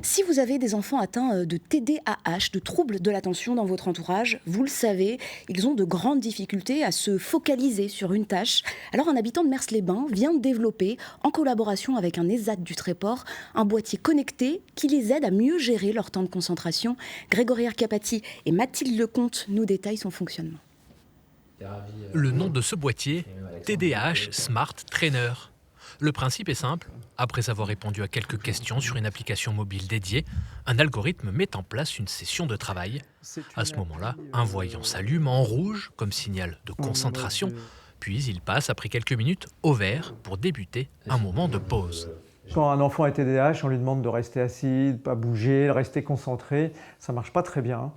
Si vous avez des enfants atteints de TDAH, de troubles de l'attention dans votre entourage, vous le savez, ils ont de grandes difficultés à se focaliser sur une tâche. Alors un habitant de Mers-les-Bains vient de développer, en collaboration avec un ESAT du Tréport, un boîtier connecté qui les aide à mieux gérer leur temps de concentration. Grégory Arcapati et Mathilde Lecomte nous détaillent son fonctionnement. Le nom de ce boîtier, TDAH Smart Trainer. Le principe est simple. Après avoir répondu à quelques questions sur une application mobile dédiée, un algorithme met en place une session de travail. À ce moment-là, un voyant s'allume en rouge comme signal de concentration, puis il passe après quelques minutes au vert pour débuter un moment de pause. Quand un enfant est TDAH, on lui demande de rester assis, de ne pas bouger, de rester concentré. Ça ne marche pas très bien.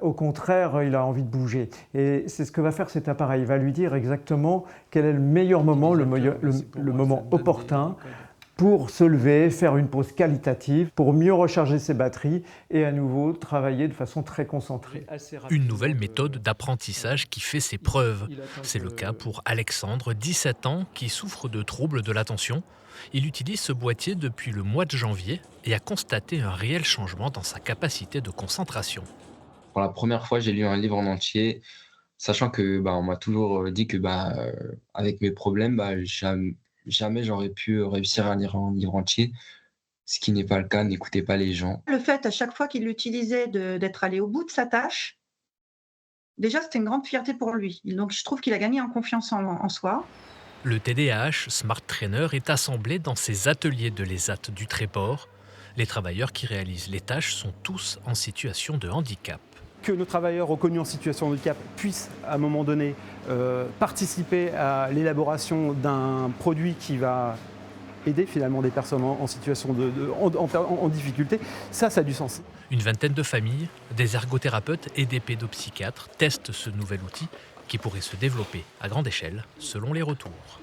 Au contraire, il a envie de bouger. Et c'est ce que va faire cet appareil. Il va lui dire exactement quel est le meilleur moment, le moment opportun pour se lever, faire une pause qualitative, pour mieux recharger ses batteries et à nouveau travailler de façon très concentrée. Une nouvelle méthode d'apprentissage qui fait ses preuves. C'est le cas pour Alexandre, 17 ans, qui souffre de troubles de l'attention. Il utilise ce boîtier depuis le mois de janvier et a constaté un réel changement dans sa capacité de concentration. Pour la première fois, j'ai lu un livre en entier, sachant que on m'a toujours dit que avec mes problèmes, jamais j'aurais pu réussir à lire un livre entier, ce qui n'est pas le cas. N'écoutez pas les gens. Le fait, à chaque fois qu'il l'utilisait, d'être allé au bout de sa tâche, déjà, c'était une grande fierté pour lui. Donc, je trouve qu'il a gagné en confiance en soi. Le TDAH Smart Trainer est assemblé dans ces ateliers de l'ESAT du Tréport. Les travailleurs qui réalisent les tâches sont tous en situation de handicap. Que nos travailleurs reconnus en situation de handicap puissent, à un moment donné, participer à l'élaboration d'un produit qui va aider finalement des personnes en situation en difficulté, ça a du sens. Une vingtaine de familles, des ergothérapeutes et des pédopsychiatres testent ce nouvel outil qui pourrait se développer à grande échelle selon les retours.